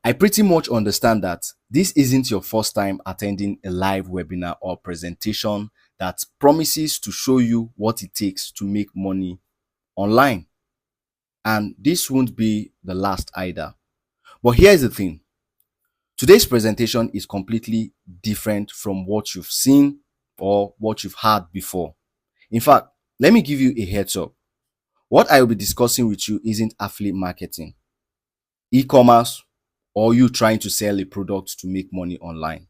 I pretty much understand that this isn't your first time attending a live webinar or presentation that promises to show you what it takes to make money online. And this won't be the last either. But here's the thing. Today's presentation is completely different from what you've seen or what you've heard before. In fact, let me give you a heads up. What I will be discussing with you isn't affiliate marketing, e-commerce, or you trying to sell a product to make money online.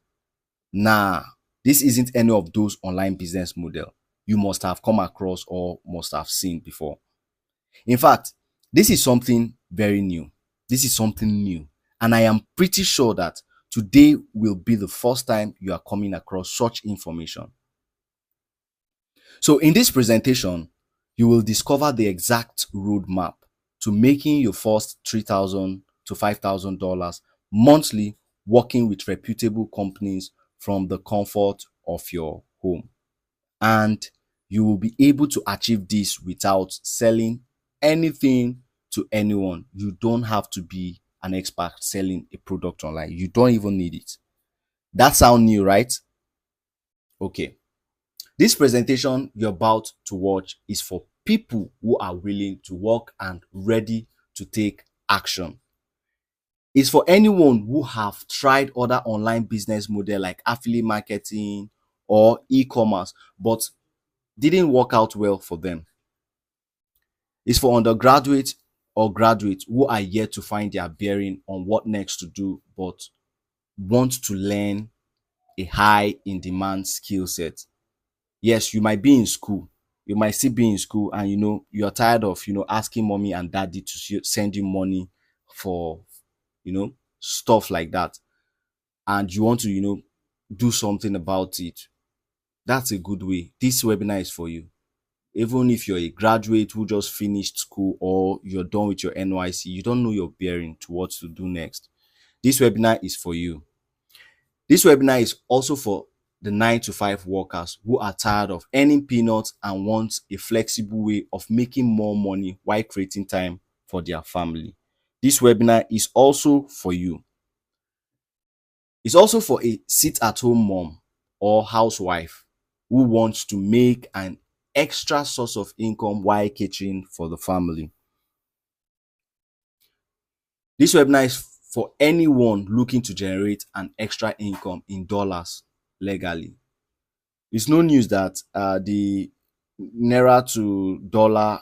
Nah, this isn't any of those online business model you must have come across or must have seen before. In fact, this is something very new. This is something new. And I am pretty sure that today will be the first time you are coming across such information. So in this presentation, you will discover the exact roadmap to making your first $3,000 to $5,000 monthly working with reputable companies from the comfort of your home. And you will be able to achieve this without selling anything to anyone. You don't have to be an expert selling a product online. You don't even need it. That sound new, right? Okay. This presentation you're about to watch is for people who are willing to work and ready to take action. It's for anyone who have tried other online business model like affiliate marketing or e-commerce, but didn't work out well for them. It's for undergraduates or graduates who are yet to find their bearing on what next to do, but want to learn a high in demand skill set. Yes, you might be in school. You might still be in school and you're tired of asking mommy and daddy to send you money for stuff like that. And you want to do something about it. That's a good way. This webinar is for you. Even if you're a graduate who just finished school or you're done with your NYC, you don't know your bearing to what to do next. This webinar is for you. This webinar is also for the 9 to 5 workers who are tired of earning peanuts and want a flexible way of making more money while creating time for their family. This webinar is also for you. It's also for a sit-at-home mom or housewife who wants to make an extra source of income while catering for the family. This webinar is for anyone looking to generate an extra income in dollars legally. It's no news that the naira to dollar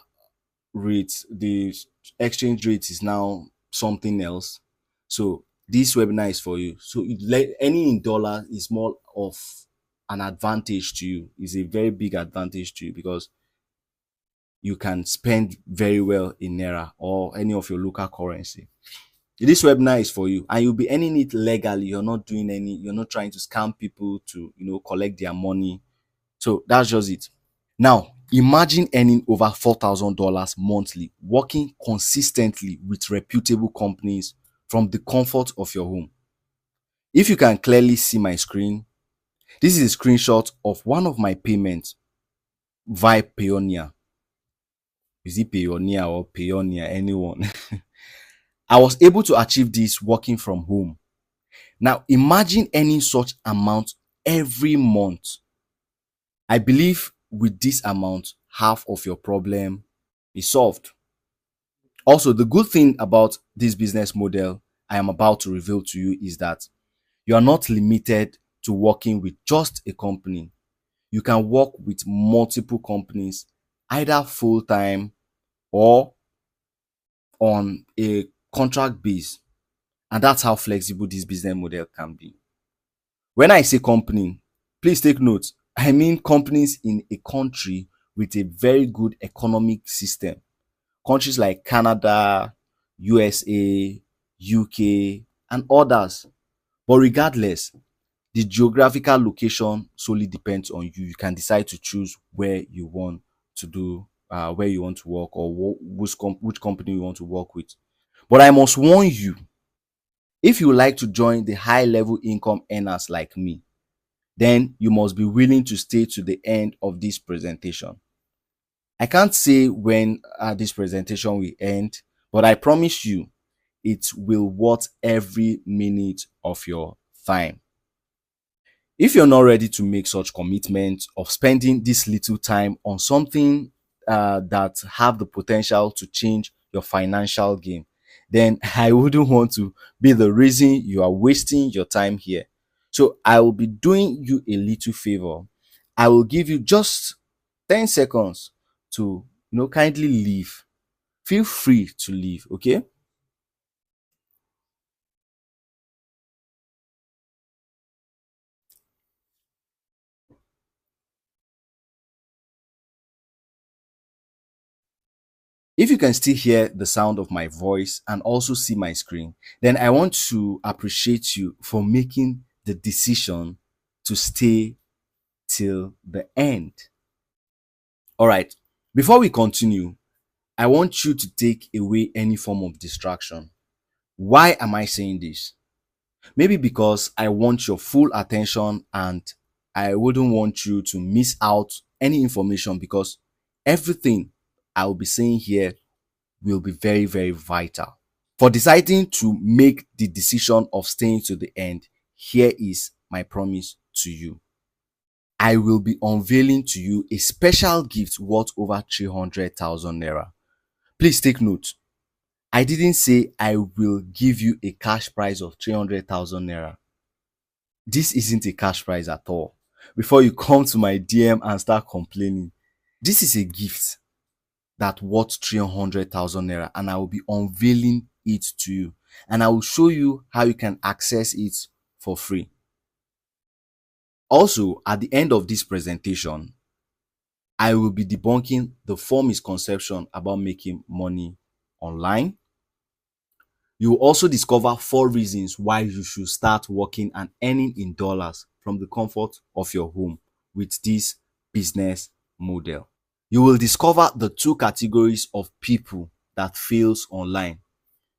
rate, the exchange rate is now something else. So this webinar is for you. So any in dollar is more of an advantage to you. It's a very big advantage to you because you can spend very well in naira or any of your local currency. This webinar is for you and you'll be earning it legally. You're not trying to scam people to collect their money. So that's just it. Now imagine earning over $4,000 monthly working consistently with reputable companies from the comfort of your home. If you can clearly see my screen, this is a screenshot of one of my payments via Payoneer. Is it Payoneer or Payoneer? Anyone? I was able to achieve this working from home. Now imagine earning such amount every month. I believe with this amount, half of your problem is solved. Also, the good thing about this business model I am about to reveal to you is that you are not limited to working with just a company. You can work with multiple companies, either full-time or on a contract base. And that's how flexible this business model can be. When I say company, please take note. I mean companies in a country with a very good economic system. Countries like Canada, USA, UK, and others. But regardless, the geographical location solely depends on you. You can decide to choose where you want to do, where you want to work, or which company you want to work with. But I must warn you, if you like to join the high-level income earners like me, then you must be willing to stay to the end of this presentation. I can't say when this presentation will end, but I promise you, it will worth every minute of your time. If you're not ready to make such commitment of spending this little time on something that have the potential to change your financial game, then I wouldn't want to be the reason you are wasting your time here. So I will be doing you a little favor. I will give you just 10 seconds to kindly leave. Feel free to leave, okay? If you can still hear the sound of my voice and also see my screen, then I want to appreciate you for making the decision to stay till the end. All right. Before we continue, I want you to take away any form of distraction. Why am I saying this? Maybe because I want your full attention and I wouldn't want you to miss out any information because everything I will be saying here will be very, very vital. For deciding to make the decision of staying to the end, here is my promise to you. I will be unveiling to you a special gift worth over 300,000 naira. Please take note. I didn't say I will give you a cash prize of 300,000 naira. This isn't a cash prize at all. Before you come to my DM and start complaining, this is a gift that worth 300,000 naira and I will be unveiling it to you. And I will show you how you can access it for free. Also, at the end of this presentation, I will be debunking the four misconceptions about making money online. You will also discover 4 reasons why you should start working and earning in dollars from the comfort of your home with this business model. You will discover the 2 categories of people that fails online.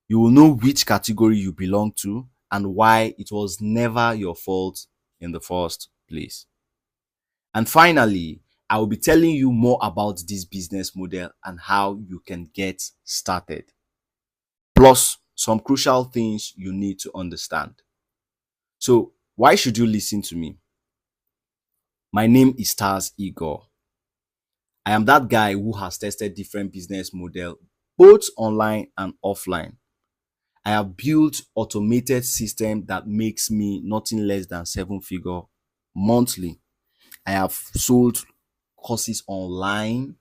You will know which category you belong to and why it was never your fault in the first place. And finally, I will be telling you more about this business model and how you can get started. Plus, some crucial things you need to understand. So, why should you listen to me? My name is Stars Igor. I am that guy who has tested different business models, both online and offline. I have built automated system that makes me nothing less than 7 figure monthly. I have sold courses online.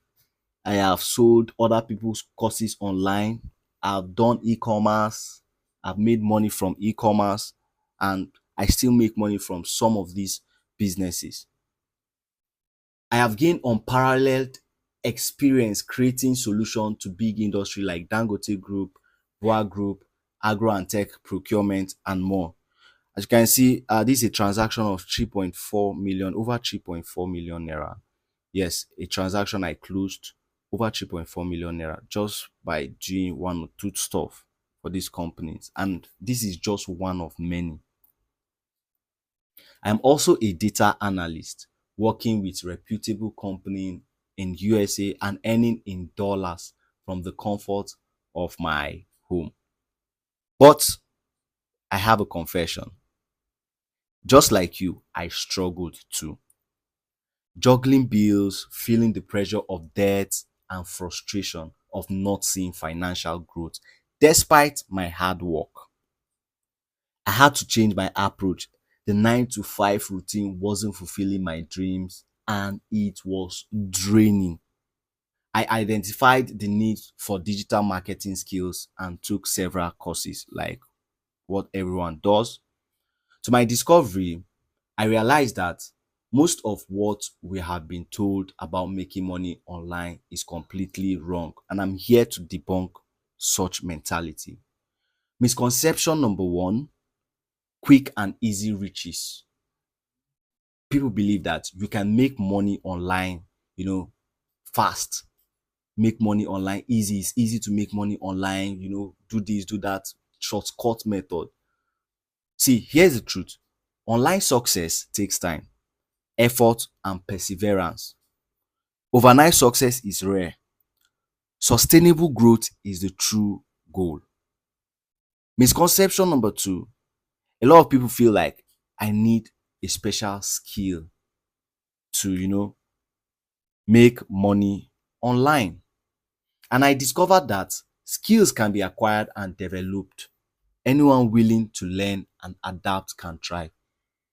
I have sold other people's courses online. I've done e-commerce. I've made money from e-commerce and I still make money from some of these businesses. I have gained unparalleled experience creating solutions to big industry like Dangote Group, Boa Group, Agro and Tech Procurement, and more. As you can see, this is a transaction of 3.4 million, over 3.4 million naira. Yes, a transaction I closed over 3.4 million naira just by doing one or two stuff for these companies. And this is just one of many. I'm also a data analyst working with reputable company in USA and earning in dollars from the comfort of my home. But I have a confession. Just like you, I struggled too. Juggling bills, feeling the pressure of debt and frustration of not seeing financial growth despite my hard work. I had to change my approach. The 9 to 5 routine wasn't fulfilling my dreams and it was draining. I identified the need for digital marketing skills and took several courses like what everyone does. To my discovery, I realized that most of what we have been told about making money online is completely wrong, and I'm here to debunk such mentality. Misconception number one: quick and easy riches. People believe that you can make money online, fast. Make money online easy. It's easy to make money online, do this, do that, shortcut method. See, here's the truth. Online success takes time, effort, and perseverance. Overnight success is rare. Sustainable growth is the true goal. Misconception number two, a lot of people feel like I need a special skill to, make money online. And I discovered that skills can be acquired and developed. Anyone willing to learn and adapt can try.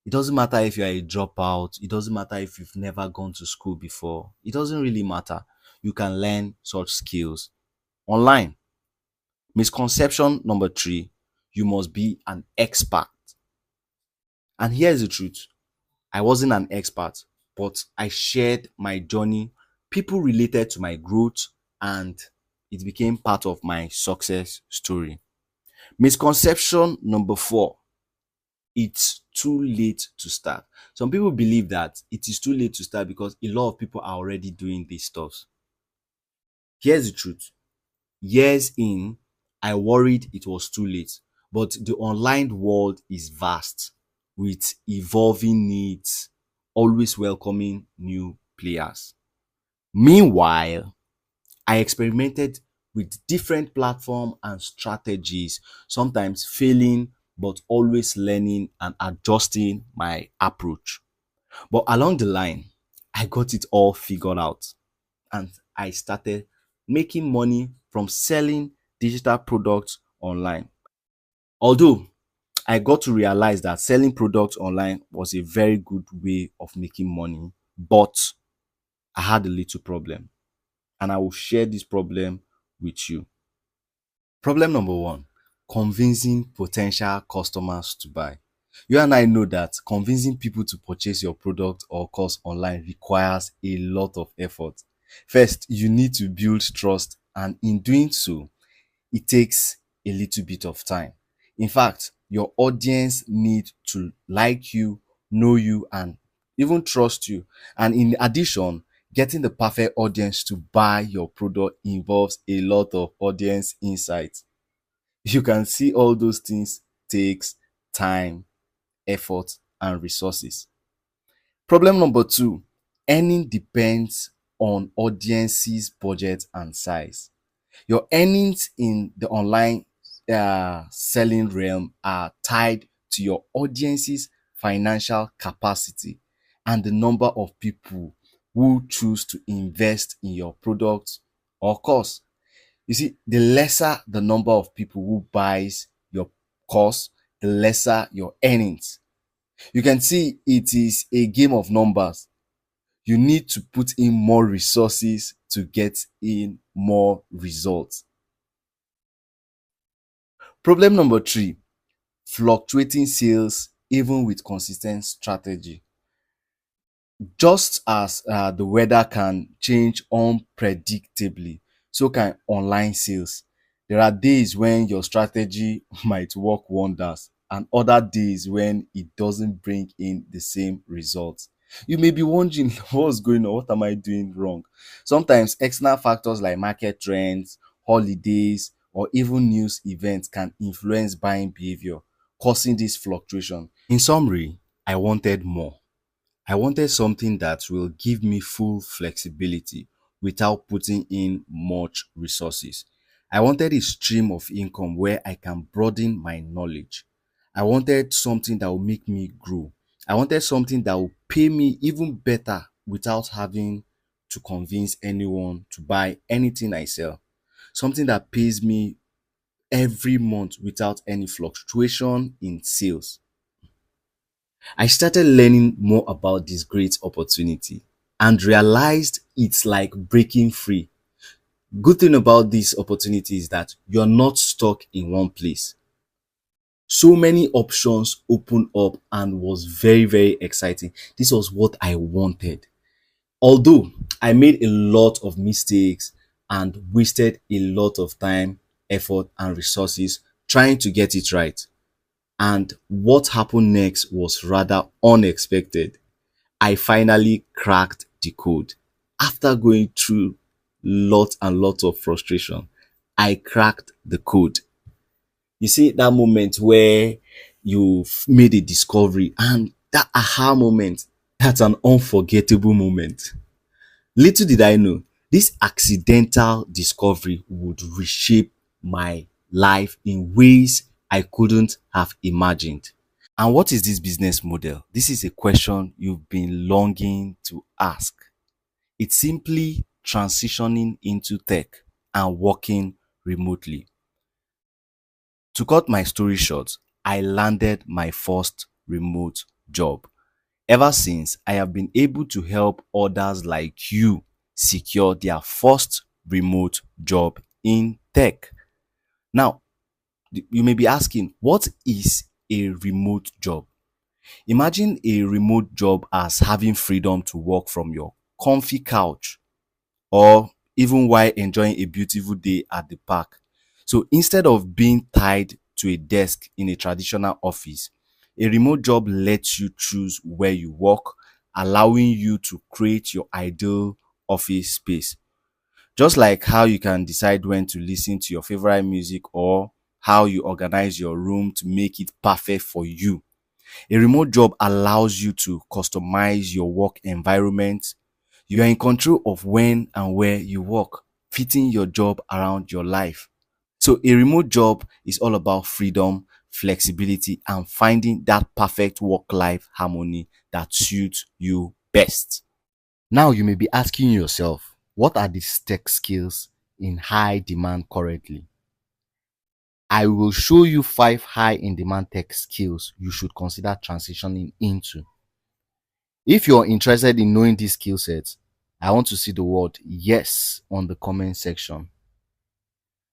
It doesn't matter if you're a dropout, it doesn't matter if you've never gone to school before. It doesn't really matter. You can learn such skills online. Misconception number three, you must be an expert. And here's the truth, I wasn't an expert, but I shared my journey. People related to my growth, and it became part of my success story. Misconception number four, it's too late to start. Some people believe that it is too late to start because a lot of people are already doing these stuff. Here's the truth. Years in, I worried it was too late, but the online world is vast with evolving needs, always welcoming new players. Meanwhile, I experimented with different platforms and strategies, sometimes failing, but always learning and adjusting my approach. But along the line, I got it all figured out and I started making money from selling digital products online. Although I got to realize that selling products online was a very good way of making money, but I had a little problem and I will share this problem with you. Problem number one, convincing potential customers to buy. You and I know that convincing people to purchase your product or course online requires a lot of effort. First, you need to build trust, and in doing so, it takes a little bit of time. In fact, your audience need to like you, know you, and even trust you. And in addition, getting the perfect audience to buy your product involves a lot of audience insight. You can see all those things takes time, effort, and resources. Problem number two, earning depends on audience's budget and size. Your earnings in the online selling realm are tied to your audience's financial capacity and the number of people who choose to invest in your product or course. You see, the lesser the number of people who buys your course, the lesser your earnings. You can see it is a game of numbers. You need to put in more resources to get in more results. Problem number three, fluctuating sales even with consistent strategy. Just as the weather can change unpredictably, so can online sales. There are days when your strategy might work wonders and other days when it doesn't bring in the same results. You may be wondering what's going on, what am I doing wrong? Sometimes external factors like market trends, holidays, or even news events can influence buying behavior, causing this fluctuation. In summary, I wanted more. I wanted something that will give me full flexibility without putting in much resources. I wanted a stream of income where I can broaden my knowledge. I wanted something that will make me grow. I wanted something that will pay me even better without having to convince anyone to buy anything I sell. Something that pays me every month without any fluctuation in sales. I started learning more about this great opportunity and realized it's like breaking free. Good thing about this opportunity is that you're not stuck in one place. So many options open up and was very, very exciting. This was what I wanted. Although I made a lot of mistakes and wasted a lot of time, effort, and resources trying to get it right. And what happened next was rather unexpected. I finally cracked the code. After going through lots and lots of frustration, I cracked the code. You see that moment where you've made a discovery and that aha moment, that's an unforgettable moment. Little did I know, this accidental discovery would reshape my life in ways I couldn't have imagined. And what is this business model? This is a question you've been longing to ask. It's simply transitioning into tech and working remotely. To cut my story short, I landed my first remote job. Ever since, I have been able to help others like you secure their first remote job in tech. Now, you may be asking, what is a remote job? Imagine a remote job as having freedom to work from your comfy couch or even while enjoying a beautiful day at the park. So instead of being tied to a desk in a traditional office, a remote job lets you choose where you work, allowing you to create your ideal office space. Just like how you can decide when to listen to your favorite music or how you organize your room to make it perfect for you. A remote job allows you to customize your work environment. You are in control of when and where you work, fitting your job around your life. So a remote job is all about freedom, flexibility, and finding that perfect work-life harmony that suits you best. Now you may be asking yourself, what are these tech skills in high demand currently? I will show you 5 high in demand tech skills you should consider transitioning into. If you're interested in knowing these skill sets, I want to see the word yes on the comment section.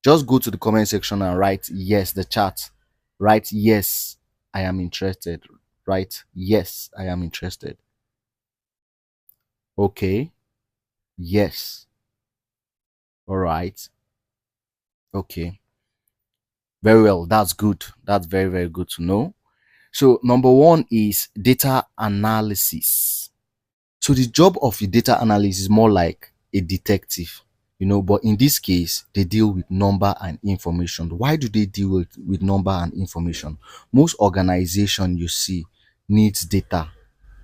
Just go to the comment section and write yes, the chat. Write yes, I am interested. Write yes, I am interested. Okay. Yes. All right. Okay. Very well. That's good. That's very, very good to know. So, number one is data analysis. So the job of a data analyst is more like a detective, but in this case, they deal with number and information. Why do they deal with number and information? Most organization you see needs data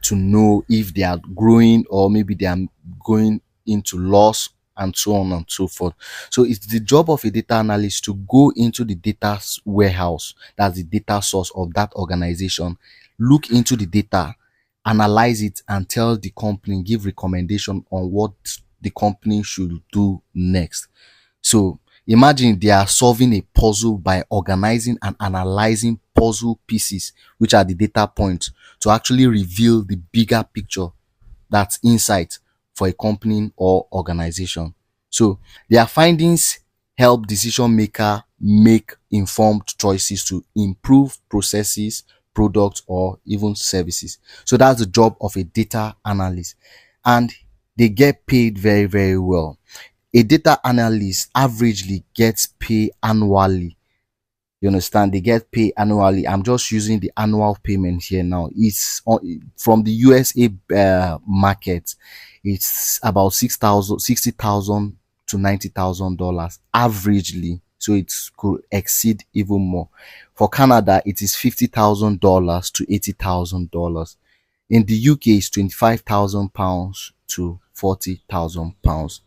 to know if they are growing or maybe they are going into loss and so on and so forth. So it's the job of a data analyst to go into the data warehouse, that's the data source of that organization, look into the data, analyze it, and tell the company, give recommendation on what the company should do next. So imagine they are solving a puzzle by organizing and analyzing puzzle pieces, which are the data points, to actually reveal the bigger picture, that's insight for a company or organization. So their findings help decision maker make informed choices to improve processes, products, or even services. So that's the job of a data analyst, and they get paid very, very well. A data analyst averagely gets paid annually. You understand? They get paid annually. I'm just using the annual payment here now. It's from the USA market. It's about 6,000, 60,000 to $90,000 averagely. So it could exceed even more. For Canada, it is $50,000 to $80,000. In the UK, it's £25,000 to £40,000.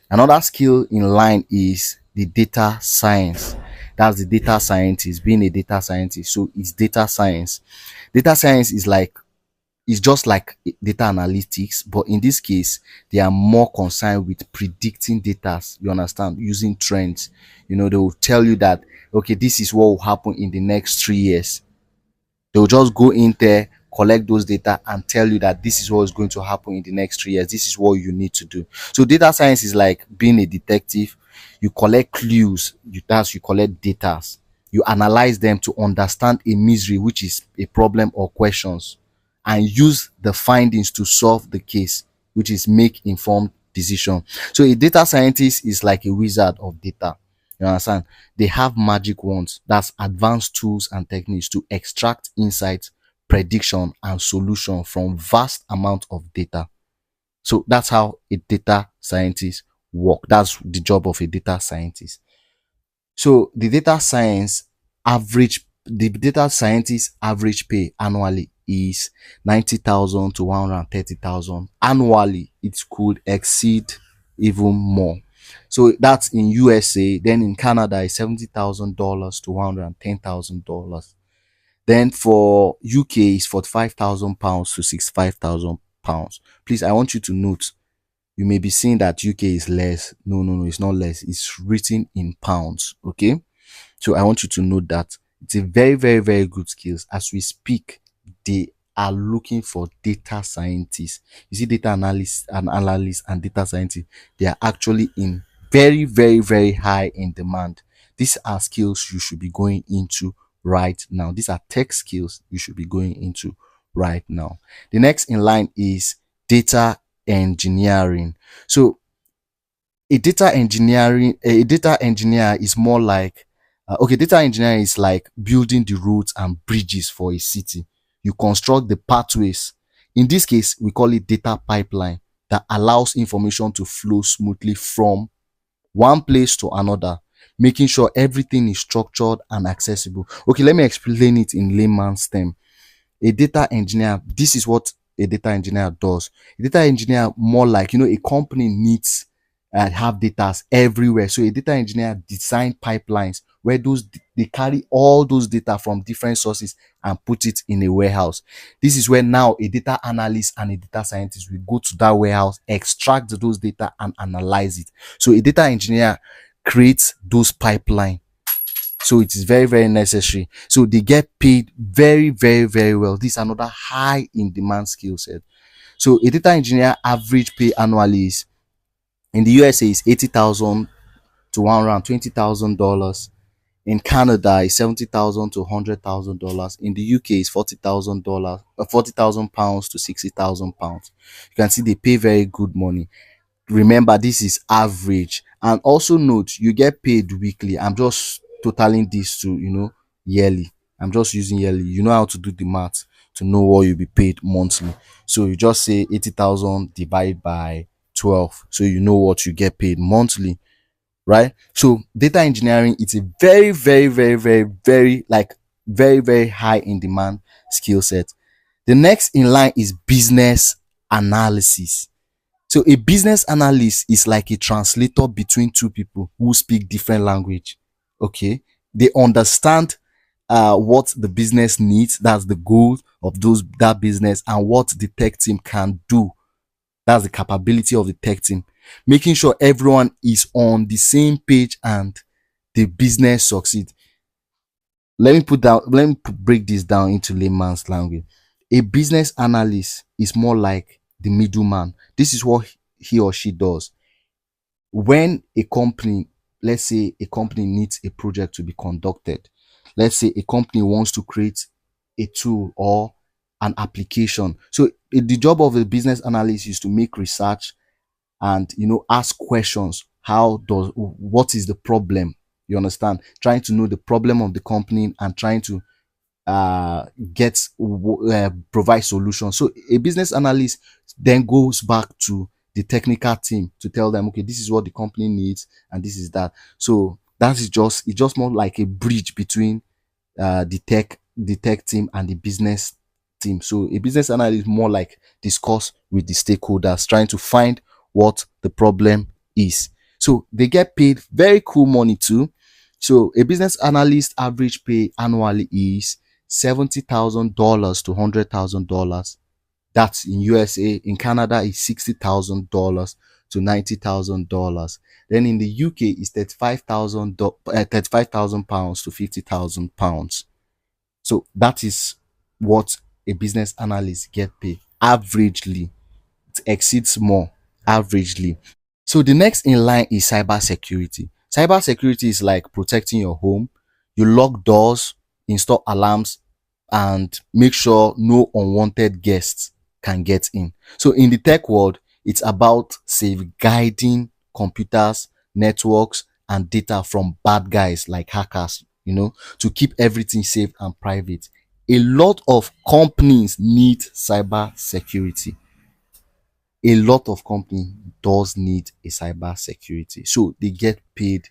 Another skill in line is the data science. That's the data scientist, being a data scientist. So it's data science. Data science is just like data analytics, but in this case, they are more concerned with predicting data. You understand? Using trends. They will tell you that, okay, this is what will happen in the next 3 years. They'll just go in there, collect those data, and tell you that this is what is going to happen in the next 3 years. This is what you need to do. So data science is like being a detective. You collect clues, you collect data, you analyze them to understand a misery, which is a problem or questions, and use the findings to solve the case, which is make informed decision. So a data scientist is like a wizard of data. You understand? They have magic wands, that's advanced tools and techniques to extract insights, prediction, and solution from vast amount of data. So that's how a data scientist work. That's the job of a data scientist. So the data scientist average pay annually is 90,000 to 130,000 annually. It could exceed even more. So that's in USA. Then in Canada is $70,000 to $110,000. Then for UK is £45,000 to £65,000. Please, I want you to note, you may be seeing that UK is less. No, no, no, it's not less. It's written in pounds. Okay. So I want you to note that it's a very, very, very good skills. As we speak, they are looking for data scientists. You see, data analysts and data scientists, they are actually in very, very, very high in demand. These are skills you should be going into right now. These are tech skills you should be going into right now. The next in line is data engineering. So a data engineer is more like okay, data engineer is like building the roads and bridges for a city. You construct the pathways. In this case, we call it data pipeline that allows information to flow smoothly from one place to another, making sure everything is structured and accessible. Okay, let me explain it in layman's term. A data engineer, this is what a data engineer does. A data engineer, more like, a company needs have data everywhere. So a data engineer design pipelines where they carry all those data from different sources and put it in a warehouse. This is where now a data analyst and a data scientist will go to that warehouse, extract those data and analyze it. So a data engineer creates those pipelines. So it is very, very necessary. So they get paid very, very, very well. This is another high in demand skill set. So a data engineer average pay annually is, in the USA is 80,000 to $120,000. In Canada is 70,000 to $100,000. In the UK is $40,000, £40,000 to £60,000. You can see they pay very good money. Remember, this is average. And also note, you get paid weekly. I'm just totaling this to yearly. I'm just using yearly. You know how to do the math to know what you'll be paid monthly. So you just say 80,000 divided by 12, so you know what you get paid monthly, right? So data engineering, it's a very, very, very, very, very, like, very, very high in demand skill set. The next in line is business analysis. So a business analyst is like a translator between two people who speak different language. Okay. They understand what the business needs. That's the goal of that business, and what the tech team can do. That's the capability of the tech team. Making sure everyone is on the same page and the business succeed. Break this down into layman's language. A business analyst is more like the middleman. This is what he or she does. When a company, let's say a company needs a project to be conducted, let's say a company wants to create a tool or an application. So the job of a business analyst is to make research and ask questions. What is the problem? You understand? Trying to know the problem of the company and trying to get provide solutions. So a business analyst then goes back to the technical team to tell them, okay, this is what the company needs and this is that. So it's just more like a bridge between the tech team and the business team. So a business analyst more like discuss with the stakeholders, trying to find what the problem is. So they get paid very cool money too. So a business analyst average pay annually is $70,000 to $100,000. That's in USA. In Canada is $60,000 to $90,000. Then in the UK is £35,000 to £50,000. So that is what a business analyst get paid averagely. It exceeds more averagely. So the next in line is cybersecurity. Cybersecurity is like protecting your home. You lock doors, install alarms, and make sure no unwanted guests can get in. So in the tech world, it's about safeguarding computers, networks, and data from bad guys like hackers, to keep everything safe and private. A lot of companies need cyber security. A lot of company does need a cyber security, so they get paid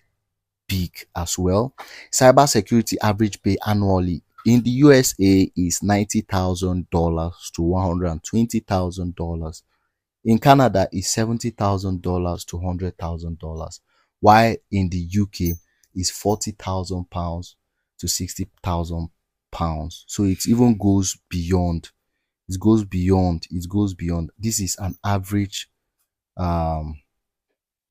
big as well. Cyber security average pay annually in the USA is $90,000 to $120,000. In Canada is $70,000 to $100,000. while in the UK is £40,000 to £60,000. So it even goes beyond. It goes beyond. This is um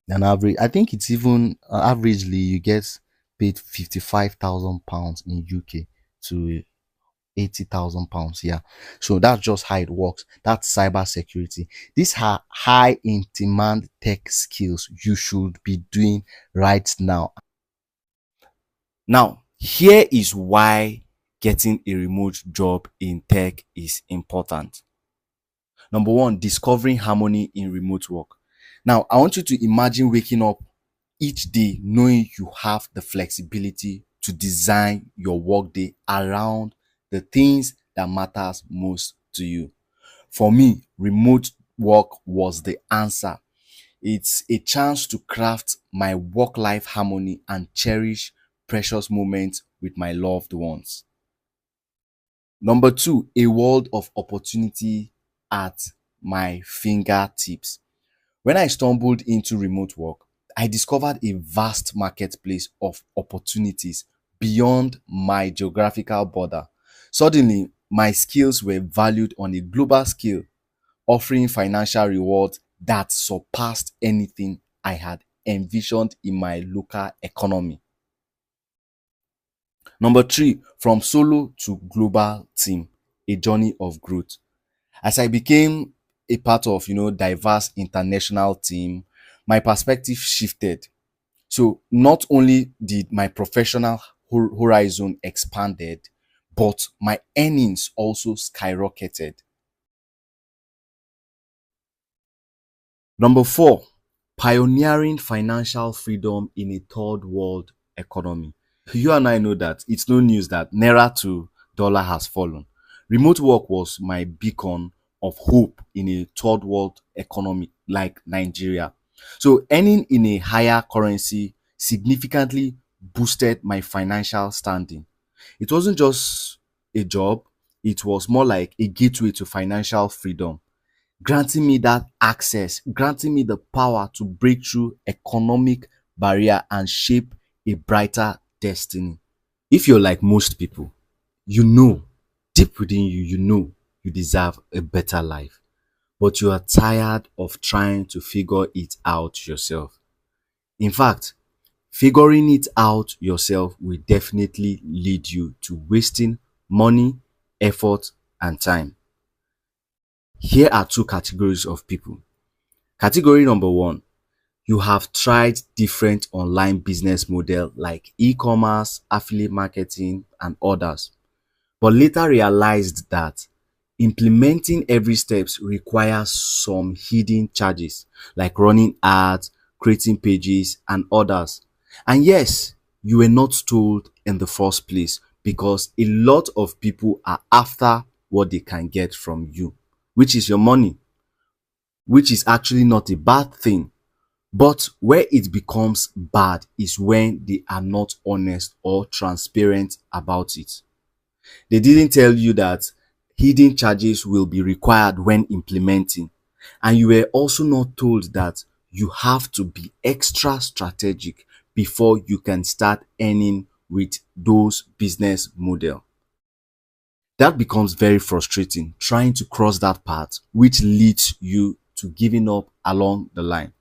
an average. I think it's even averagely you get paid £55,000 in UK to £80,000. Yeah. So that's just how it works. That's cyber security. These are high in demand tech skills you should be doing right now. Now, here is why getting a remote job in tech is important. Number one, discovering harmony in remote work. Now, I want you to imagine waking up each day knowing you have the flexibility to design your workday around the things that matters most to you. For me, remote work was the answer. It's a chance to craft my work-life harmony and cherish precious moments with my loved ones. Number two, a world of opportunity at my fingertips. When I stumbled into remote work, I discovered a vast marketplace of opportunities beyond my geographical border. Suddenly, my skills were valued on a global scale, offering financial rewards that surpassed anything I had envisioned in my local economy. Number three, from solo to global team, a journey of growth. As I became a part of, diverse international team, my perspective shifted. So not only did my professional horizon expanded, but my earnings also skyrocketed. Number four, pioneering financial freedom in a third world economy. You and I know that it's no news that Naira to dollar has fallen. Remote work was my beacon of hope in a third world economy like Nigeria. So earning in a higher currency significantly boosted my financial standing. It wasn't just a job, it was more like a gateway to financial freedom, granting me that access, granting me the power to break through economic barrier and shape a brighter destiny. If you're like most people, you know, deep within you, you know you deserve a better life, but you are tired of trying to figure it out yourself. In fact, figuring it out yourself will definitely lead you to wasting money, effort, and time. Here are two categories of people. Category number one, you have tried different online business model like e-commerce, affiliate marketing, and others, but later realized that implementing every steps requires some hidden charges like running ads, creating pages, and others. And yes, you were not told in the first place because a lot of people are after what they can get from you, which is your money, which is actually not a bad thing. But where it becomes bad is when they are not honest or transparent about it. They didn't tell you that hidden charges will be required when implementing. And you were also not told that you have to be extra strategic before you can start earning with those business model. That becomes very frustrating trying to cross that path, which leads you to giving up along the line.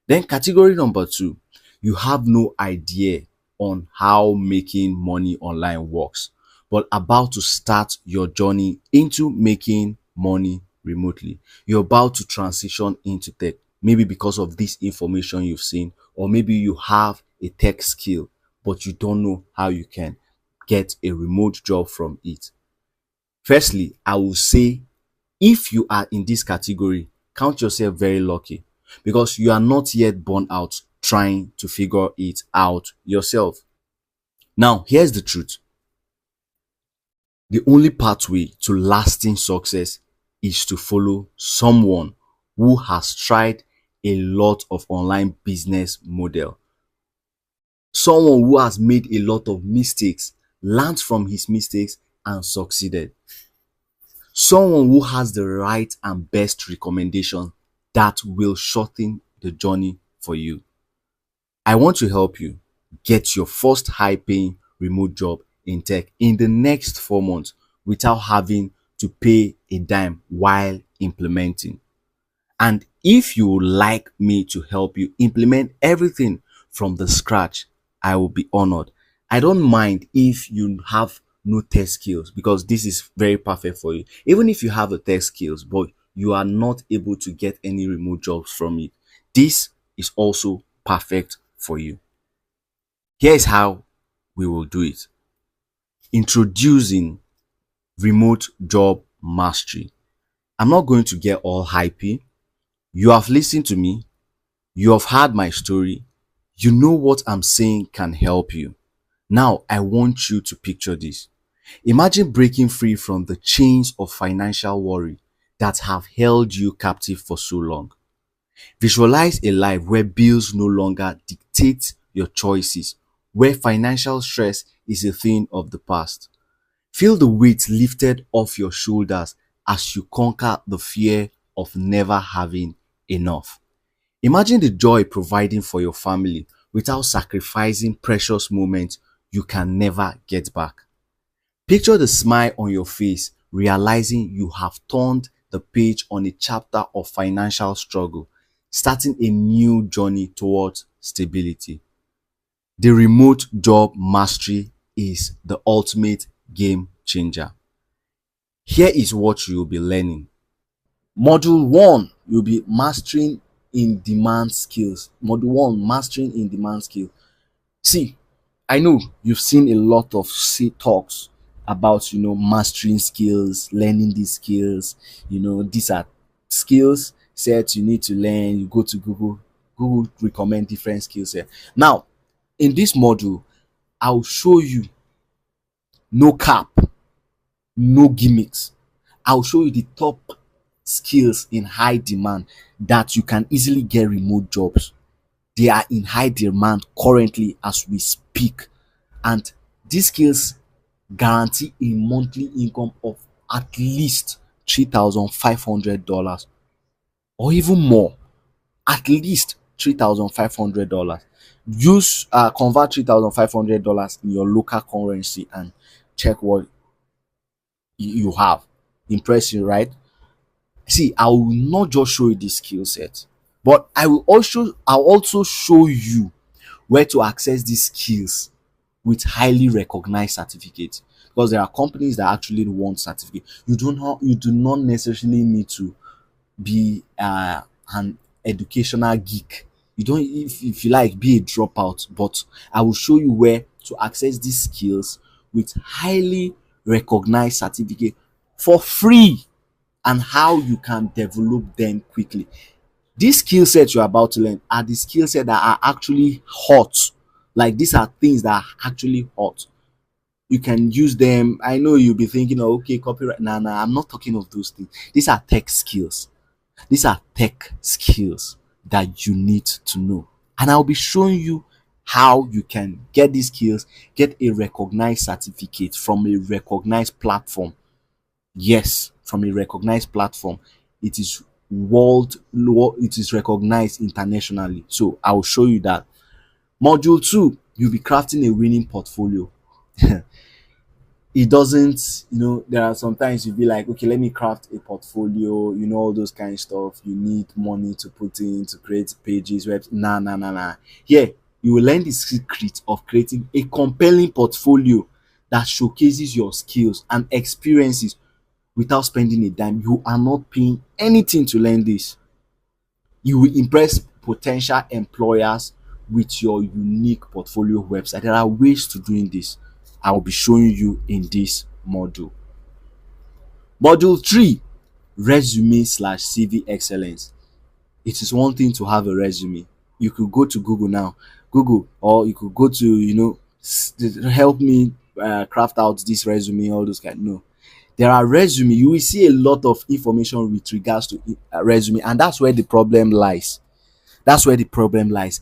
Then category number two, you have no idea on how making money online works, but about to start your journey into making money remotely. You're about to transition into tech, maybe because of this information you've seen, or maybe you have a tech skill, but you don't know how you can get a remote job from it. Firstly, I will say if you are in this category, count yourself very lucky because you are not yet burnt out trying to figure it out yourself. Now, here's the truth. The only pathway to lasting success is to follow someone who has tried a lot of online business model. Someone who has made a lot of mistakes, learned from his mistakes and succeeded. Someone who has the right and best recommendation that will shorten the journey for you. I want to help you get your first high paying remote job in tech in the next 4 months without having to pay a dime while implementing. And if you would like me to help you implement everything from the scratch, I will be honored. I don't mind if you have no tech skills because this is very perfect for you. Even if you have the tech skills, but you are not able to get any remote jobs from it, this is also perfect for you. Here's how we will do it. Introducing remote job mastery. I'm not going to get all hypey. You have listened to me. You have heard my story. You know what I'm saying can help you. Now, I want you to picture this. Imagine breaking free from the chains of financial worry that have held you captive for so long. Visualize a life where bills no longer dictate your choices, where financial stress is a thing of the past. Feel the weight lifted off your shoulders as you conquer the fear of never having enough. Imagine the joy providing for your family without sacrificing precious moments you can never get back. Picture the smile on your face, realizing you have turned the page on a chapter of financial struggle, starting a new journey towards stability. The remote job mastery is the ultimate game changer. Here is what you will be learning. Module 1, you'll be mastering in demand skills. Module 1, mastering in demand skills. See, I know you've seen a lot of talks about, mastering skills, learning these skills. These are skills sets you need to learn. You go to Google, Google recommend different skills here. Now, in this module, I'll show you no cap, no gimmicks. I'll show you the top skills in high demand that you can easily get remote jobs. They are in high demand currently as we speak. And these skills guarantee a monthly income of at least $3,500 or even more. At least $3,500. Use convert $3,500 in your local currency and check what you have. Impressive, right? See, I will not just show you the skill set, but I'll also show you where to access these skills with highly recognized certificates, because there are companies that actually want certificate. You do not necessarily need to be an educational geek. You don't, if you like, be a dropout, but I will show you where to access these skills with highly recognized certificate for free, and how you can develop them quickly. These skill sets you're about to learn are the skill sets that are actually hot. Like, these are things that are actually hot. You can use them. I know you'll be thinking, oh, okay, copyright. Nah, I'm not talking of those things. These are tech skills. These are tech skills that you need to know. And I'll be showing you how you can get these skills, get a recognized certificate from a recognized platform. Yes, from a recognized platform. It is it is recognized internationally. So I'll show you that. Module 2, you'll be crafting a winning portfolio. It doesn't, there are sometimes you'll be like, okay, let me craft a portfolio, all those kind of stuff. You need money to put in to create pages, webs. Nah. Here, you will learn the secret of creating a compelling portfolio that showcases your skills and experiences without spending a dime. You are not paying anything to learn this. You will impress potential employers with your unique portfolio website. There are ways to doing this. I will be showing you in this module. Module 3, resume/CV excellence. It is one thing to have a resume. You could go to Google now, Google, or you could go to, help me craft out this resume, all those kind. No, there are resume. You will see a lot of information with regards to resume, and that's where the problem lies.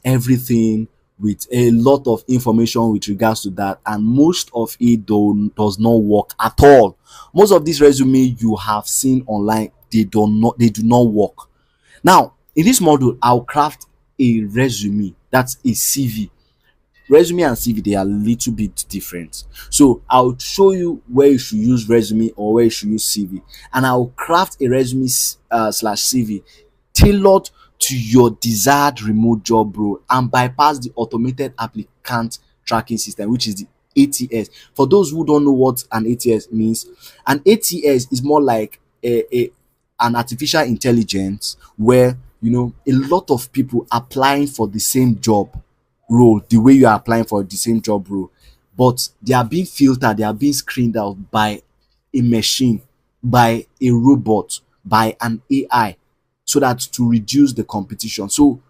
Everything with a lot of information with regards to that, and most of it does not work at all. Most of these resume you have seen online, they do not work. Now, in this module, I'll craft a resume That's a CV. Resume and CV, they are a little bit different. So I'll show you where you should use resume or where you should use CV, and I'll craft a resume slash CV tailored to your desired remote job role and bypass the automated applicant tracking system, which is the ATS. For those who don't know what an ATS means, an ATS is more like an artificial intelligence where a lot of people applying for the same job role, the way you are applying for the same job role, but they are being filtered, they are being screened out by a machine, by a robot, by an AI, so that to reduce the competition. So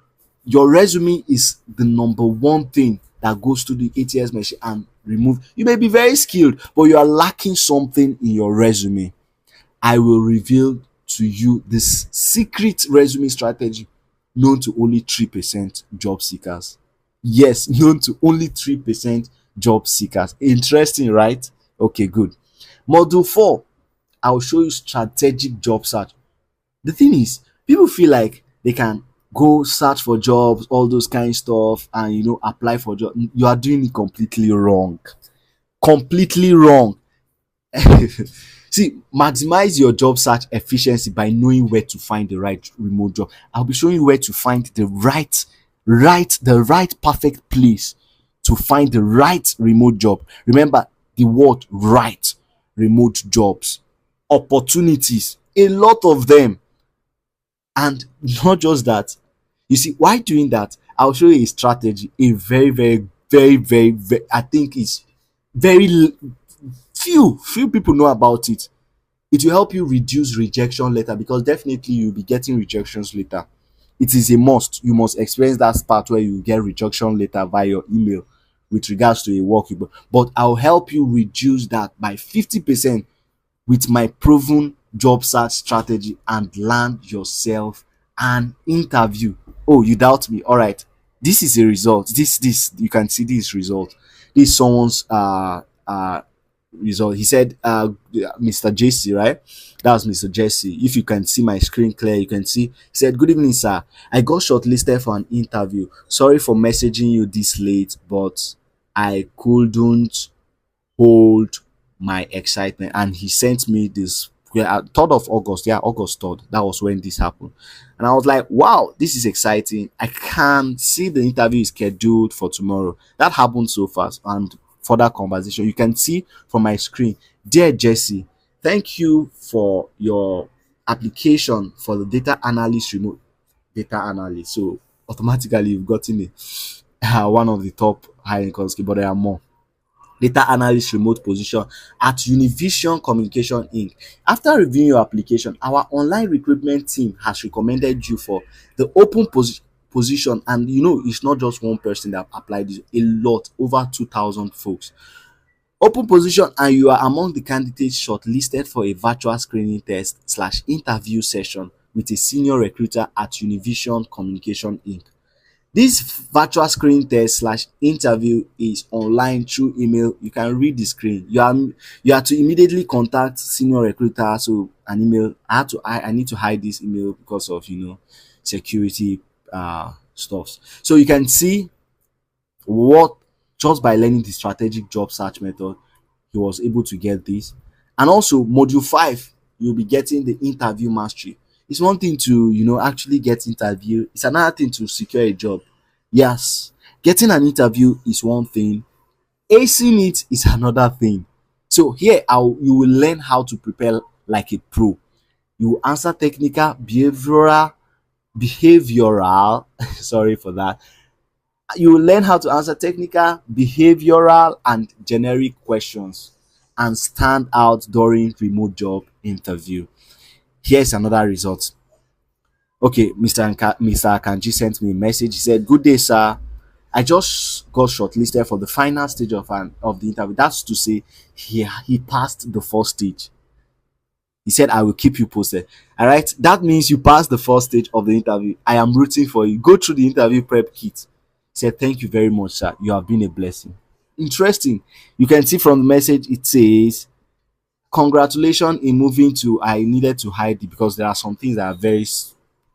your resume is the number one thing that goes to the ATS machine and remove. You may be very skilled, but you are lacking something in your resume. I will reveal to you this secret resume strategy known to only 3% job seekers. Yes, known to only 3% job seekers. Interesting, right? Okay, good. Module 4, I'll show you strategic job search. The thing is, people feel like they can go search for jobs, all those kind of stuff, and apply for jobs. You are doing it completely wrong. Completely wrong. See, maximize your job search efficiency by knowing where to find the right remote job. I'll be showing you where to find the right perfect place to find the right remote job. Remember the word right. Remote jobs, opportunities, a lot of them. And not just that. You see, why doing that? I'll show you a strategy, a very, very, very, very, very, I think it's very few people know about it. It will help you reduce rejection later, because definitely you'll be getting rejections later. It is a must. You must experience that part where you get rejection later via your email with regards to a work. But I'll help you reduce that by 50% with my proven job search strategy and land yourself an interview. Oh, you doubt me? All right. This is a result. This you can see this result. This is someone's result. He said Mr. JC, right? That was Mr. Jesse. If you can see my screen clear, you can see. He said, "Good evening, sir. I got shortlisted for an interview. Sorry for messaging you this late, but I couldn't hold my excitement." And he sent me this, 3rd of August. Yeah, August 3rd. That was when this happened. And I was like, wow, this is exciting. I can see the interview is scheduled for tomorrow. That happened so fast. And further conversation, you can see from my screen, "Dear Jesse, thank you for your application for the data analyst remote data analyst." So automatically you've gotten one of the top hiring calls, but there are more. Data analyst remote position at Univision Communication Inc. After reviewing your application, our online recruitment team has recommended you for the open position. And it's not just one person that applied, this a lot, over 2,000 folks. Open position, and you are among the candidates shortlisted for a virtual screening test slash interview session with a senior recruiter at Univision Communication Inc. This virtual screen test slash interview is online through email. You can read the screen. You are to immediately contact senior recruiter. So an email. I need to hide this email because of security stuffs. So you can see what, just by learning the strategic job search method, he was able to get this. And also module 5, you'll be getting the interview mastery. It's one thing to actually get interview. It's another thing to secure a job. Yes, getting an interview is one thing. Acing it is another thing. So here you will learn how to prepare like a pro. You will answer technical, behavioral. Sorry for that. You will learn how to answer technical, behavioral, and generic questions and stand out during remote job interview. Here's another result. Okay, Mr. Akanji sent me a message. He said, "Good day, sir. I just got shortlisted for the final stage of the interview." That's to say, he passed the first stage. He said, "I will keep you posted." All right, that means you passed the first stage of the interview. I am rooting for you. Go through the interview prep kit. He said, "Thank you very much, sir. You have been a blessing." Interesting. You can see from the message it says, "Congratulations in moving to," I needed to hide it because there are some things that are very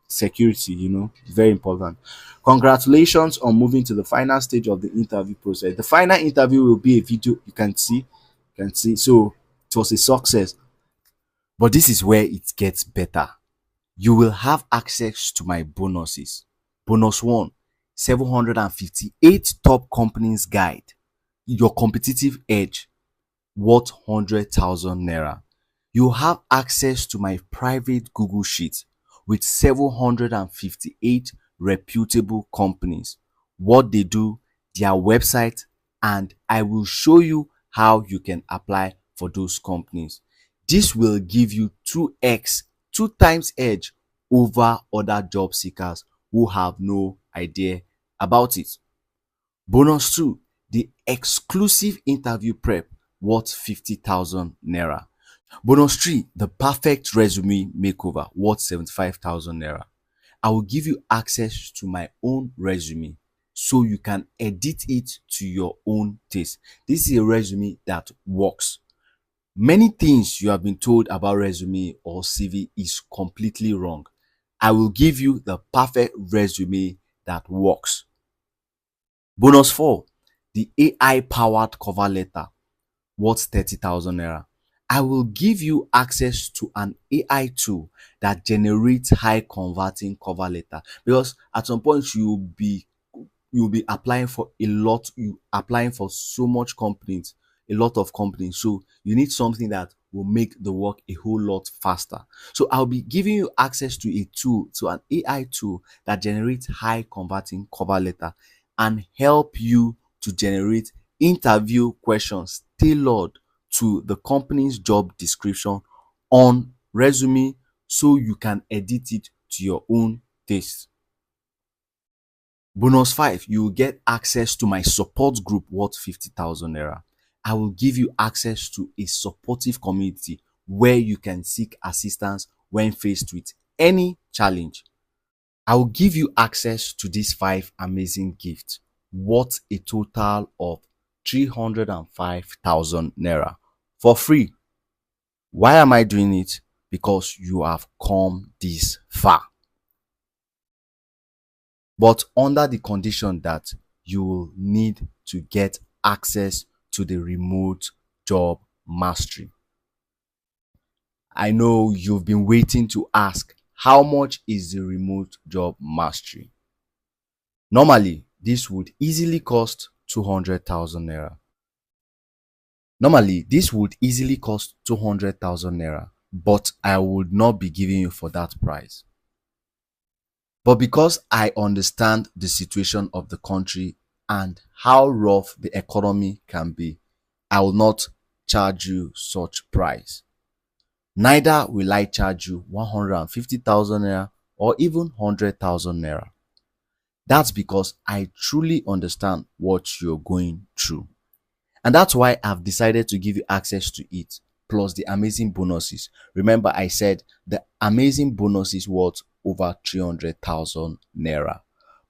security, very important. Congratulations on moving to the final stage of the interview process. The final interview will be a video you can see. So it was a success. But this is where it gets better. You will have access to my bonuses. Bonus one, 758 top companies guide. Your competitive edge worth 100,000 naira. You have access to my private Google Sheet with 758 reputable companies, what they do, their website, and I will show you how you can apply for those companies. This will give you 2x, two times edge over other job seekers who have no idea about it. Bonus two, the exclusive interview prep worth 50,000 naira. Bonus three, the perfect resume makeover worth 75,000 naira. I will give you access to my own resume so you can edit it to your own taste. This is a resume that works. Many things you have been told about resume or CV is completely wrong. I will give you the perfect resume that works. Bonus four, the AI powered cover letter worth 30,000 naira. I will give you access to an AI tool that generates high converting cover letter, because at some point you'll be applying for applying for so much companies, a lot of companies. So you need something that will make the work a whole lot faster. So I'll be giving you access to an AI tool that generates high converting cover letter and help you to generate interview questions tailored to the company's job description on resume so you can edit it to your own taste. Bonus five, you will get access to my support group worth 50,000 naira. I will give you access to a supportive community where you can seek assistance when faced with any challenge. I will give you access to these five amazing gifts worth a total of 305,000 naira for free. Why am I doing it? Because you have come this far, but under the condition that you will need to get access to the remote job mastery. I know you've been waiting to ask, how much is the remote job mastery? Normally, this would easily cost 200,000 naira. Normally, this would easily cost 200,000 naira, but I would not be giving you for that price. But because I understand the situation of the country and how rough the economy can be, I will not charge you such price. Neither will I charge you 150,000 naira or even 100,000 naira. That's because I truly understand what you're going through. And that's why I've decided to give you access to it, plus the amazing bonuses. Remember, I said the amazing bonuses worth over 300,000 naira.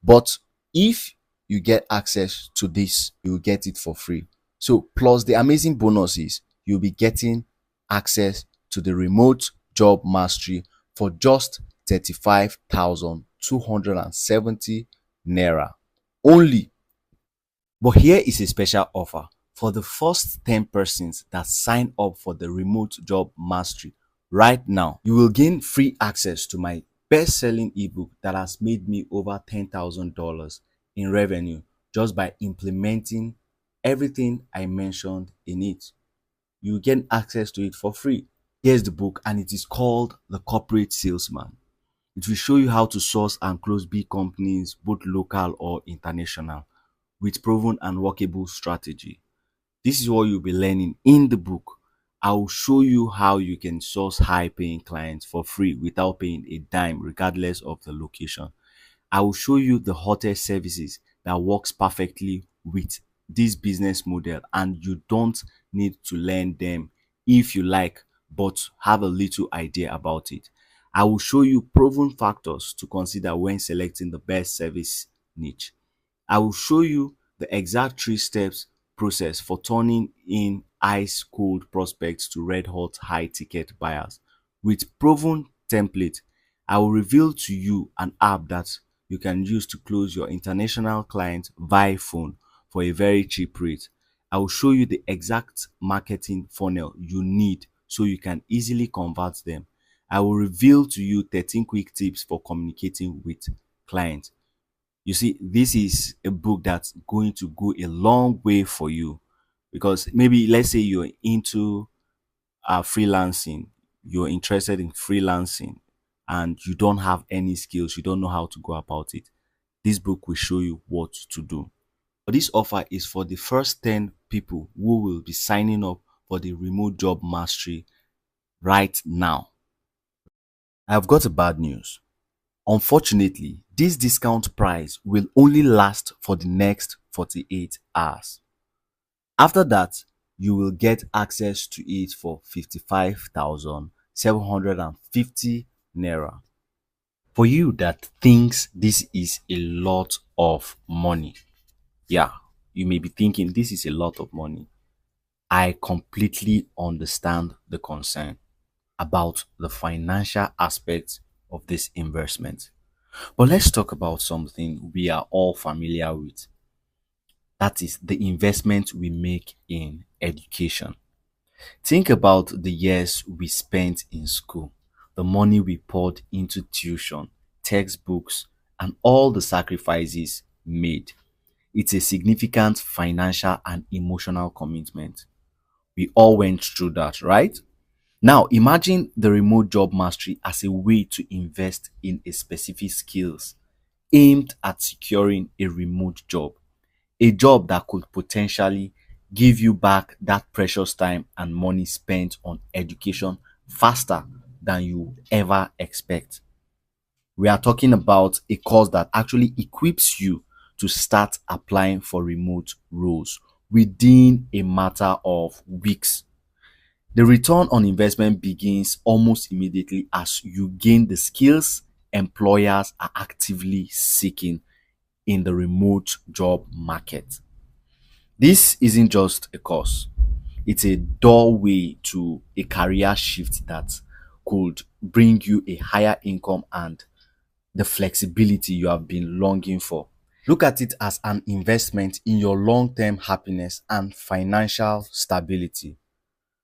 But if you get access to this, you will get it for free. So, plus the amazing bonuses, you'll be getting access to the remote job mastery for just 35,270 naira only. But here is a special offer. For the first 10 persons that sign up for the remote job mastery right now, you will gain free access to my best-selling ebook that has made me over $10,000 in revenue just by implementing everything I mentioned in it. You will get access to it for free. Here's the book, and it is called The Corporate Salesman. It will show you how to source and close big companies, both local or international, with proven and workable strategy. This is what you'll be learning in the book. I will show you how you can source high paying clients for free without paying a dime regardless of the location. I will show you the hottest services that works perfectly with this business model, and you don't need to learn them if you like, but have a little idea about it. I will show you proven factors to consider when selecting the best service niche. I will show you the exact 3 steps process for turning in ice cold prospects to red hot high ticket buyers with proven template. I will reveal to you an app that you can use to close your international clients via phone for a very cheap rate. I will show you the exact marketing funnel you need so you can easily convert them. I will reveal to you 13 quick tips for communicating with clients. You see, this is a book that's going to go a long way for you, because maybe let's say you're into freelancing, you're interested in freelancing, and you don't have any skills, you don't know how to go about it. This book will show you what to do. But this offer is for the first 10 people who will be signing up for the remote job mastery right now. I've got a bad news. Unfortunately, this discount price will only last for the next 48 hours. After that, you will get access to it for 55,750 naira. For you that thinks this is a lot of money, yeah, you may be thinking this is a lot of money. I completely understand the concern about the financial aspects of this investment. But let's talk about something we are all familiar with. That is the investment we make in education. Think about the years we spent in school, the money we poured into tuition, textbooks, and all the sacrifices made. It's a significant financial and emotional commitment. We all went through that, right? Now, imagine the remote job mastery as a way to invest in a specific skills aimed at securing a remote job, a job that could potentially give you back that precious time and money spent on education faster than you ever expect. We are talking about a course that actually equips you to start applying for remote roles within a matter of weeks. The return on investment begins almost immediately as you gain the skills employers are actively seeking in the remote job market. This isn't just a course, it's a doorway to a career shift that could bring you a higher income and the flexibility you have been longing for. Look at it as an investment in your long term happiness and financial stability.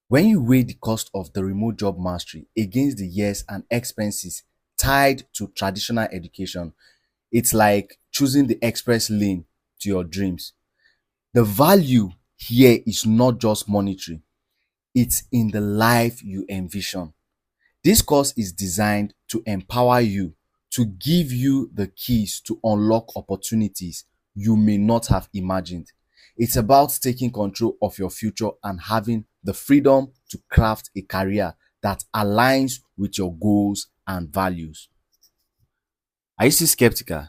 When you weigh the cost of the remote job mastery against the years and expenses tied to traditional education, it's like choosing the express lane to your dreams. The value here is not just monetary, it's in the life you envision. This course is designed to empower you, to give you the keys to unlock opportunities you may not have imagined. It's about taking control of your future and having the freedom to craft a career that aligns with your goals and values. Are you still skeptical?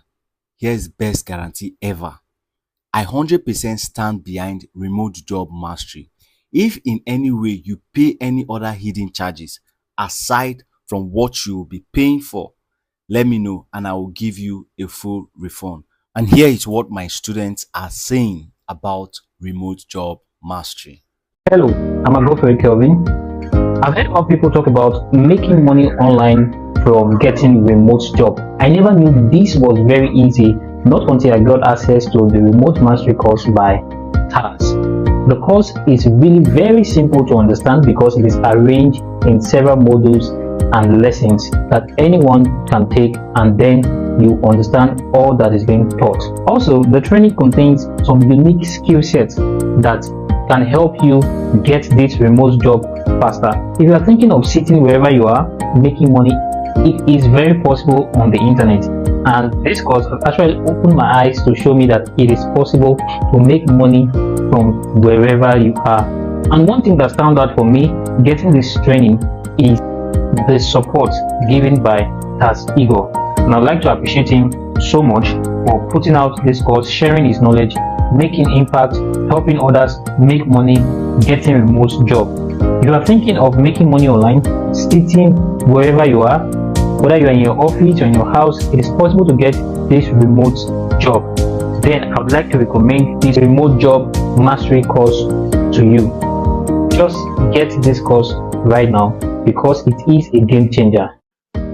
Here's best guarantee ever. I 100% stand behind remote job mastery. If in any way you pay any other hidden charges aside from what you will be paying for, let me know and I will give you a full refund. And here is what my students are saying about remote job mastery. Hello, I'm Agofere Kelvin. I've heard how people talk about making money online from getting remote job. I never knew this was very easy, not until I got access to the remote mastery course by TAS. The course is really very simple to understand because it is arranged in several modules and lessons that anyone can take, and then you understand all that is being taught. Also, the training contains some unique skill sets that can help you get this remote job faster. If you are thinking of sitting wherever you are making money, it is very possible on the internet, and this course has actually opened my eyes to show me that it is possible to make money from wherever you are. And one thing that stand out for me getting this training is the support given by Tas Igor, and I'd like to appreciate him so much for putting out this course, sharing his knowledge, making impact, helping others make money, getting a remote job. If you are thinking of making money online, sitting wherever you are, whether you are in your office or in your house, it is possible to get this remote job. Then I would like to recommend this remote job mastery course to you. Just get this course right now because it is a game changer.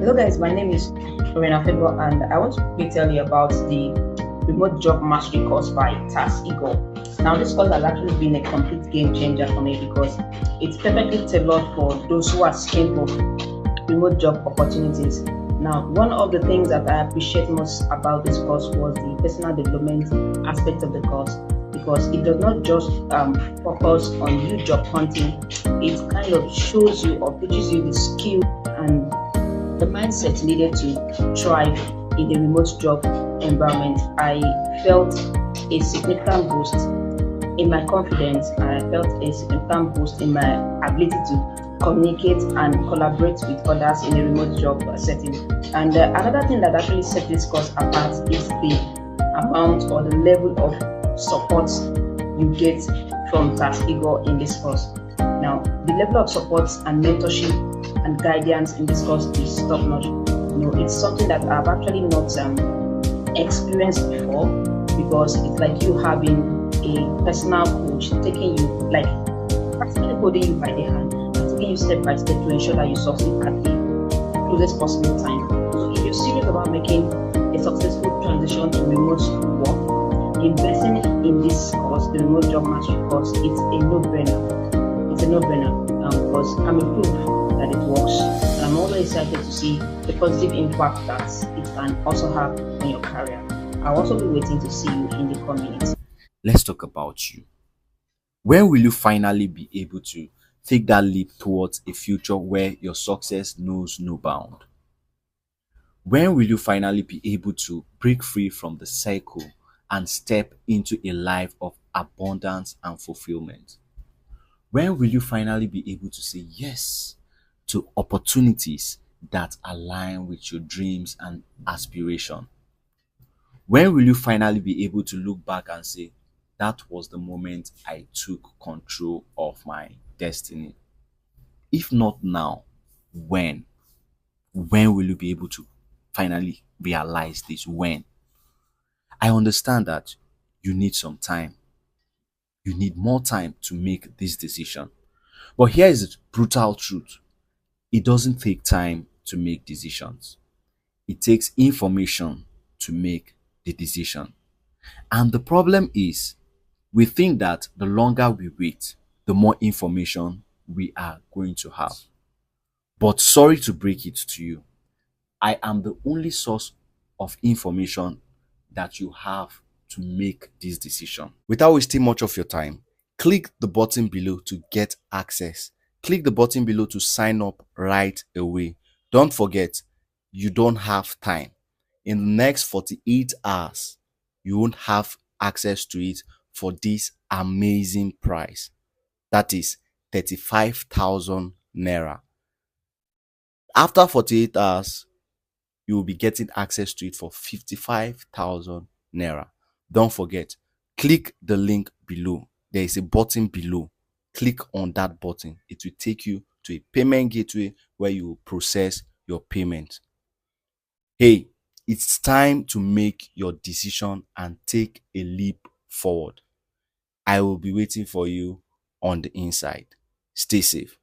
Hello guys, my name is reputable and I want to quickly tell you about the remote job mastery course by Task Eagle. Now this course has actually been a complete game changer for me because it's perfectly tailored for those who are seeking for remote job opportunities. Now, one of the things that I appreciate most about this course was the personal development aspect of the course because it does not just focus on you job hunting, it kind of shows you or teaches you the skill and the mindset needed to thrive in the remote job environment. I felt a significant boost in my confidence. I felt a significant boost in my ability to communicate and collaborate with others in a remote job setting. And another thing that actually set this course apart is the amount or the level of support you get from Task Eagle in this course. Now, the level of support and mentorship and guidance in this course is top notch. It's something that I've actually not experienced before because it's like you having a personal coach taking you, like practically holding you by the hand and taking you step by step to ensure that you succeed at the closest possible time. So, if you're serious about making a successful transition to remote work, investing in this course, the remote job mastery course, it's a no-brainer. It's a no-brainer because I'm a proof that it works. And I'm always excited to see the positive impact that it can also have on your career. I'll also be waiting to see you in the community. Let's talk about you. When will you finally be able to take that leap towards a future where your success knows no bound? When will you finally be able to break free from the cycle and step into a life of abundance and fulfillment? When will you finally be able to say yes to opportunities that align with your dreams and aspiration? When will you finally be able to look back and say, that was the moment I took control of my destiny? If not now, when? When will you be able to finally realize this? When? I understand that you need some time. You need more time to make this decision. But here is the brutal truth. It doesn't take time to make decisions. It takes information to make the decision. And the problem is, we think that the longer we wait, the more information we are going to have. But sorry to break it to you, I am the only source of information that you have to make this decision. Without wasting much of your time, click the button below to get access. Click the button below to sign up right away. Don't forget, you don't have time. In the next 48 hours, you won't have access to it for this amazing price. That is 35,000 naira. After 48 hours, you will be getting access to it for 55,000 naira. Don't forget, click the link below. There is a button below. Click on that button. It will take you to a payment gateway where you will process your payment. Hey, it's time to make your decision and take a leap forward. I will be waiting for you on the inside. Stay safe.